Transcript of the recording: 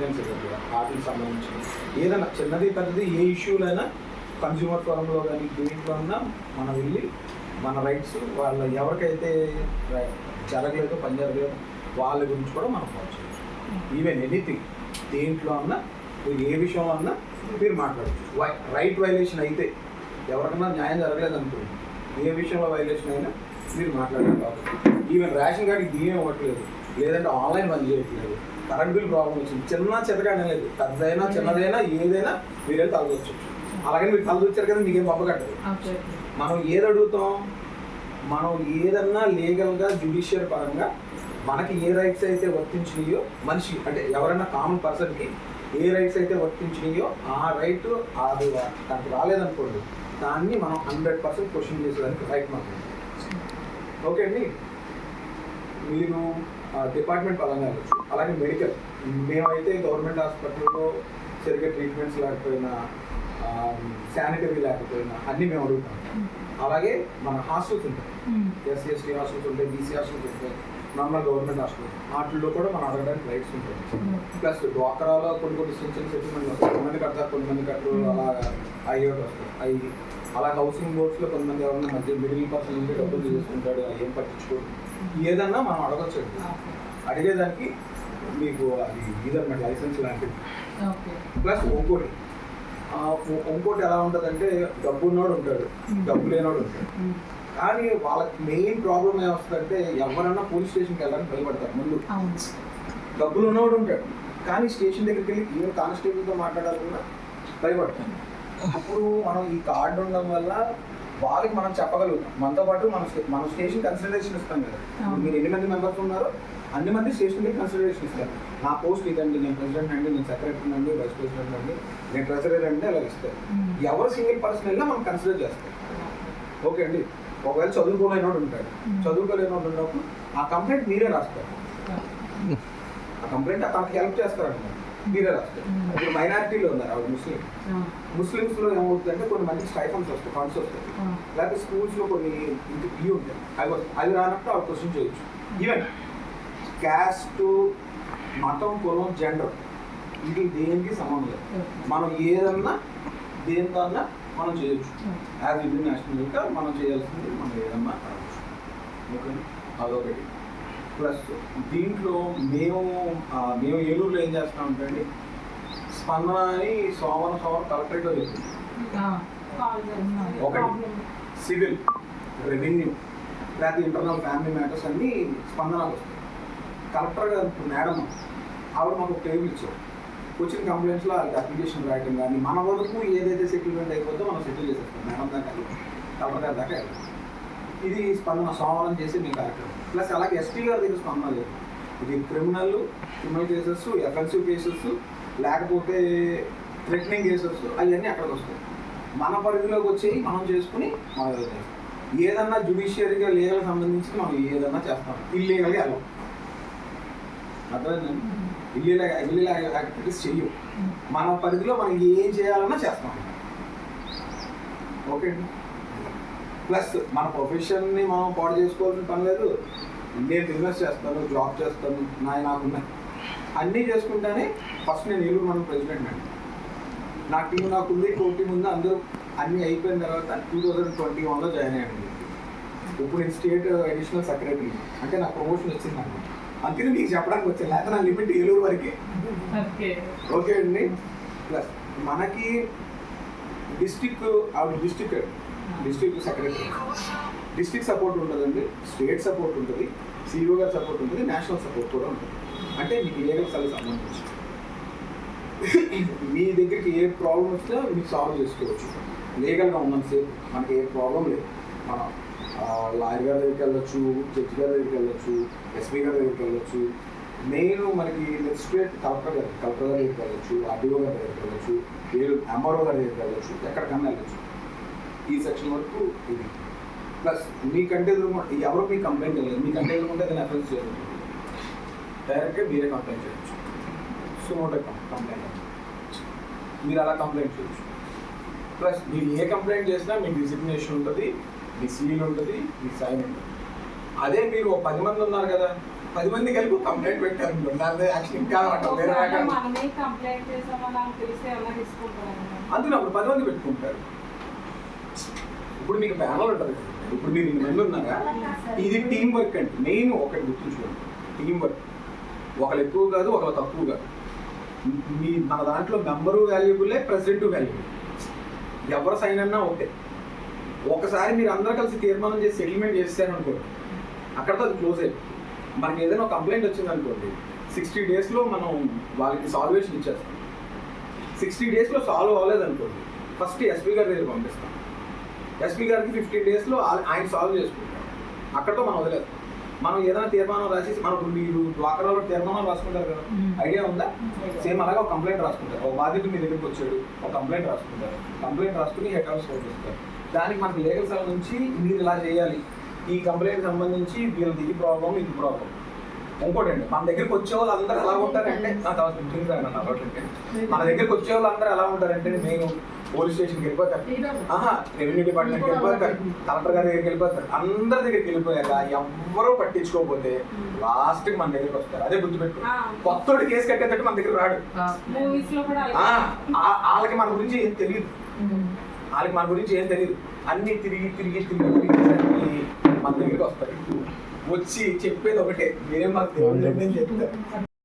Maintenance దగ్గర వాటికి సంబంధించి ఏదైనా చిన్నది పెద్దది ఏ ఇష్యూలైనా కన్స్యూమర్ ఫోరంలో కానీ దేంట్లో అన్నా మనం వెళ్ళి మన రైట్స్ వాళ్ళ ఎవరికైతే జరగలేదో పని జరగలేదో వాళ్ళ గురించి కూడా మనం ఫాలో చేయొచ్చు. ఈవెన్ ఎనీథింగ్ దేంట్లో అన్నా మీరు ఏ విషయంలో అన్నా మీరు మాట్లాడచ్చు. రైట్ వైలేషన్ అయితే ఎవరికన్నా న్యాయం జరగలేదు అనుకోండి, ఏ విషయంలో వైలేషన్ అయినా మీరు మాట్లాడారు. కాబట్టి ఈవెన్ రేషన్ కార్డుకి బియ్యం ఇవ్వట్లేదు, లేదంటే ఆన్లైన్ పని చేయట్లేదు, కరెంట్ బిల్ ప్రాబ్లం వచ్చింది, చిన్న చెత్తగానే లేదు, పెద్దదైనా చిన్నదైనా ఏదైనా మీరే తలదొచ్చు. అలాగే మీరు తలదొచ్చారు కదా, మీకేం పంపకట్టదు. మనం ఏది అడుగుతాం, మనం ఏదన్నా లీగల్గా జ్యుడిషియల్ పరంగా మనకి ఏ రైట్స్ అయితే వర్తించినాయో మనిషి అంటే ఎవరైనా కామన్ పర్సన్కి ఏ రైట్స్ అయితే వర్తించినాయో ఆ రైట్ అది దానికి రాలేదనుకోండి, దాన్ని మనం 100% క్వశ్చన్ చేసేదానికి రైట్ మాకు. ఓకే అండి, మీరు డిపార్ట్మెంట్ పరంగా వెళ్ళచ్చు. అలాగే మెడికల్, మేమైతే గవర్నమెంట్ హాస్పిటల్లో సరిగ్గా ట్రీట్మెంట్స్ లేకపోయినా శానిటరీ లేకపోయినా అన్నీ మేము అడుగుతాం. అలాగే మన హాస్టల్స్ ఉంటాయి, ఎస్సీ ఎస్టీ హాస్టల్స్ ఉంటాయి, బీసీ హాస్టల్స్ ఉంటాయి, నార్మల్ గవర్నమెంట్ హాస్టల్, వాటిల్లో కూడా మనం అడగడానికి రైట్స్ ఉంటాయి. ప్లస్ డ్వాక్రాలో కొన్ని చిన్న సెటిల్మెంట్లు వస్తాయి, కొంతమంది కడతారు కొంతమంది కట్టరు, అలా అయ్యేటి వస్తాయి. అవి అలా హౌసింగ్ బోర్డ్స్లో కొంతమంది ఎవరైనా మధ్య మిడిల్ పర్సన్ ఉంటే డబ్బులు తీసుకుంటాడు, ఏం పట్టించుకోడు. ఏదన్నా మనం అడగచ్చు. అడిగేదానికి మీకు అది ఇదన్నమాట లైసెన్స్ లాంటిది. ప్లస్ ఇంకోటి ఎలా ఉంటుందంటే డబ్బు ఉన్నోడు ఉంటాడు, డబ్బు లేనోడు ఉంటాడు. కానీ వాళ్ళకి మెయిన్ ప్రాబ్లం ఏమొస్తుందంటే ఎవరన్నా పోలీస్ స్టేషన్కి వెళ్ళడానికి భయపడతారు. ముందు డబ్బులు ఉన్నవాడు ఉంటాడు, కానీ స్టేషన్ దగ్గరికి వెళ్ళి ఈవెన్ కానిస్టేబుల్తో మాట్లాడాలన్నా భయపడతాం. అప్పుడు మనం ఈ కార్డు ఉండడం వల్ల వాళ్ళకి మనం చెప్పగలుగుతాం. మనతో పాటు మన స్టేషన్ కన్సిడరేషన్ ఇస్తాం కదా. మీరు ఎన్ని మంది మెంబర్స్ ఉన్నారో అన్ని మంది స్టేషన్కి కన్సిడరేషన్ ఇస్తారు. నా పోస్ట్ ఇదండి, నేను ప్రెసిడెంట్ అండి, నేను సెక్రటరీ అండి, వైస్ ప్రెసిడెంట్ అండి, నేను ట్రెజరర్ అండి, అలా ఇస్తారు. ఎవరు సింగిల్ పర్సన్ వెళ్ళినా మనం కన్సిడర్ చేస్తాం. ఓకే అండి, ఒకవేళ చదువుకోలేనోడు ఉంటాడు, చదువుకోలేనోడు ఉన్నప్పుడు ఆ కంప్లైంట్ మీరే రాస్తారు. ఆ కంప్లైంట్ అతనికి హెల్ప్ చేస్తారన్నమాట, మీరే రాస్తారు. ఇప్పుడు మైనారిటీలో ఉన్నారు, ఆవిడ ముస్లిమ్స్లో ఏమవుతుందంటే కొన్ని మందికి స్టైఫండ్స్ వస్తాయి, ఫండ్స్ వస్తాయి, లేకపోతే స్కూల్స్లో కొన్ని ఇవి ఉంటాయి, అవి రానప్పుడు ఆవిడ క్వశ్చన్ చేయొచ్చు. ఈవెన్ క్యాస్ట్, మతం, కులం, జెండర్ ఇది దేనికి సంబంధం లేదు. మనం ఏదన్నా దేనికన్నా మనం చేయొచ్చు. యాజ్ ఇండియన్ నేషనల్గా మనం చేయాల్సింది మనం ఏదన్నా అడగచ్చు. ఓకే, అదొకటి. ప్లస్ దీంట్లో మేము ఏలూరులో ఏం చేస్తామంటే అండి, స్పందన అని సోమవారం కలెక్టరేట్లో చెప్తుంది. ఒకటి సివిల్, రెవెన్యూ, లేకపోతే ఇంటర్నల్ ఫ్యామిలీ మ్యాటర్స్ అన్నీ స్పందనలు వస్తాయి. కలెక్టర్ గారు మేడం ఆవిడ మాకు ఒక టేబుల్ ఇచ్చారు. వచ్చిన కంప్లైంట్స్లో అప్లికేషన్ రాయటం కానీ మన వరకు ఏదైతే సెటిల్మెంట్ అయిపోతుందో మనం సెటిల్ చేసేస్తాం. మేడం దాకా కలెక్టర్ గారి దాకా వెళ్ళాలి. ఇది స్పందన సోమవారం చేసి మీ కార్యక్రమం. ప్లస్ అలాగే ఎస్పీ గారి దగ్గర స్పందన లేదు. ఇది క్రిమినల్ కేసెస్, ఎఫెన్సివ్ కేసెస్, లేకపోతే థ్రెటనింగ్ కేసెస్, అవన్నీ అక్కడికి వస్తాయి. మన పరిధిలోకి వచ్చేవి మనం చేసుకుని మనం చేస్తాం. ఏదన్నా జ్యుడిషియరీగా లీగల్ సంబంధించి మనం ఏదన్నా చేస్తాం. ఇల్లీగల్గా వెళ్ళాం, అర్థమైందండి. ఇల్లీగల్ యాక్టివిటీస్ చెయ్యం. మన పరిధిలో మనం ఏం చేయాలన్నా చేస్తాం. ఓకే అండి. ప్లస్ మన ప్రొఫెషన్ని మనం పాడు చేసుకోవాల్సిన పని లేదు. నేను బిజినెస్ చేస్తాను, జాబ్ చేస్తాను, నాకున్నాయి అన్నీ చేసుకుంటానే. ఫస్ట్ నేను ఏలూరు మన ప్రెసిడెంట్ అండి. నా టీం నాకుంది, కోటి ముందు అందరూ అన్నీ అయిపోయిన తర్వాత 2021లో జాయిన్ అయ్యాను. ఇప్పుడు నేను స్టేట్ అడిషనల్ సెక్రటరీ, అంటే నాకు ప్రమోషన్ వచ్చింది అనమాట. అందుకని మీకు చెప్పడానికి వచ్చాను, లేకపోతే నా లిమిట్ ఏలూరు వరకే. ఓకే అండి. ప్లస్ మనకి డిస్టిక్ సెక్రటరీ, డిస్టిక్ సపోర్ట్ ఉంటుందండి, స్టేట్ సపోర్ట్ ఉంటుంది, సిఇఓ గారి సపోర్ట్ ఉంటుంది, నేషనల్ సపోర్ట్ కూడా ఉంటుంది. అంటే మీకు లీగల్ సర్వీస్ సంబంధించి మీ దగ్గరికి ఏ ప్రాబ్లం వచ్చినా మీకు సాల్వ్ చేసుకోవచ్చు. లీగల్గా ఉన్నంతసేపు మనకి ఏ ప్రాబ్లం లేదు. మనం లాయర్ గారి దగ్గరికి వెళ్ళొచ్చు, జడ్జి గారి దగ్గరికి వెళ్ళొచ్చు, ఎస్పీ గారి దగ్గరికి వెళ్ళొచ్చు. మెయిన్ మనకి లెజిస్లేట్ కలెక్టర్ గారి దగ్గరికి వెళ్ళొచ్చు, ఆర్డీఓ గారి దగ్గరికి వెళ్ళొచ్చు, ఎంఆర్ఓ గారి దగ్గరికి వెళ్ళొచ్చు, ఎక్కడికన్నా వెళ్ళొచ్చు. ఈ సెక్షన్ వరకు ఇది. ప్లస్ మీకంటే ఎవరు మీకు కంప్లైంట్ చేయలేదు, మీకంటే ఎదురుకుంటే దాన్ని అఫెన్స్ చేయలేదు, డైరెక్ట్గా మీరే కంప్లైంట్ చేయొచ్చు. సో కంప్లైంట్ మీరు అలా కంప్లైంట్ చేయొచ్చు. ప్లస్ మీరు ఏ కంప్లైంట్ చేసినా మీ డిసిగ్నేషన్ ఉంటుంది, మీ సీల్ ఉంటుంది, మీ సైన్ ఉంటుంది. అదే మీరు 10 మంది ఉన్నారు కదా, 10 మంది కలిపి కంప్లైంట్ పెట్టారు దాని యాక్షన్ ఇంకా వేరే రకంగా. మనమే కంప్లైంట్ చేసామని అని తెలిస్తే ఎలా తీసుకుంటారు? అందులో అప్పుడు 10 మంది పెట్టుకుంటారు. ఇప్పుడు మీకు ప్యానల్ ఉంటుంది కదా, ఇప్పుడు మీరు 2 మంది ఉన్నారా, ఇది టీం వర్క్ అండి. మెయిన్ ఒకటి గుర్తుంచుకోండి, టీం వర్క్. ఒకరు ఎక్కువ కాదు, ఒకరు తక్కువ కాదు. మన దాంట్లో మెంబరు వాల్యుబులే, ప్రెసిడెంట్ వాల్యుబుల్. ఎవరు సైన్ అన్నా ఒకటే. ఒకసారి మీరు అందరూ కలిసి తీర్మానం చేసి సెటిల్మెంట్ చేస్తారనుకోండి, అక్కడతో అది క్లోజ్ అయిపోయింది. మనకి ఏదైనా ఒక కంప్లైంట్ వచ్చింది అనుకోండి, 60 డేస్లో మనం వాళ్ళకి సాల్వేషన్ ఇచ్చేస్తాం. 60 డేస్లో సాల్వ్ అవ్వలేదు అనుకోండి, ఫస్ట్ ఎస్పీ గారి దగ్గర పంపిస్తాం. ఎస్పీ గారికి 15 డేస్లో ఆయన సాల్వ్ చేసుకుంటాం. అక్కడతో మనం వదిలేస్తాం. మనం ఏదైనా తీర్మానం రాసేసి మనకు మీరు డ్వాక్రాలో తీర్మానం రాసుకుంటారు కదా, ఐడియా ఉందా? సేమ్ అలాగే ఒక కంప్లైంట్ రాసుకుంటారు. ఒక బాధితుడు మీ దగ్గరికి వచ్చాడు, ఒక కంప్లైంట్ రాసుకుంటారు. కంప్లైంట్ రాసుకుని హెడ్ ఆఫీస్ పంపిస్తారు. దానికి మనకి లీగల్ సెల్ నుంచి మీరు ఇలా చేయాలి, ఈ కంప్లైంట్ సంబంధించి వీళ్ళది ఇది ప్రాబ్లం, ఇది ప్రాబ్లం. ఇంకోటి అండి, మన దగ్గరికి వచ్చే వాళ్ళు అందరూ ఎలా ఉంటారంటే, మన దగ్గరికి వచ్చే వాళ్ళు అందరూ ఎలా ఉంటారంటే, నేను పోలీస్ స్టేషన్కి వెళ్ళిపోతారు, రెవెన్యూ డిపార్ట్మెంట్కి వెళ్ళిపోతారు, కలెక్టర్ గారి దగ్గరికి వెళ్ళిపోతారు. అందరి దగ్గరికి వెళ్ళిపోయాక ఎవ్వరూ పట్టించుకోకపోతే లాస్ట్కి మన దగ్గరికి వస్తారు. అదే గుర్తుపెట్టు. కొత్తోడు కేసు కట్టేటట్టు మన దగ్గర రాడు. వాళ్ళకి మన గురించి ఏం తెలియదు. అన్ని తిరిగి మన దగ్గరికి వస్తారు. వచ్చి చెప్పేది ఒకటే, మీరేం మాకు తెలియదు చెప్తారు.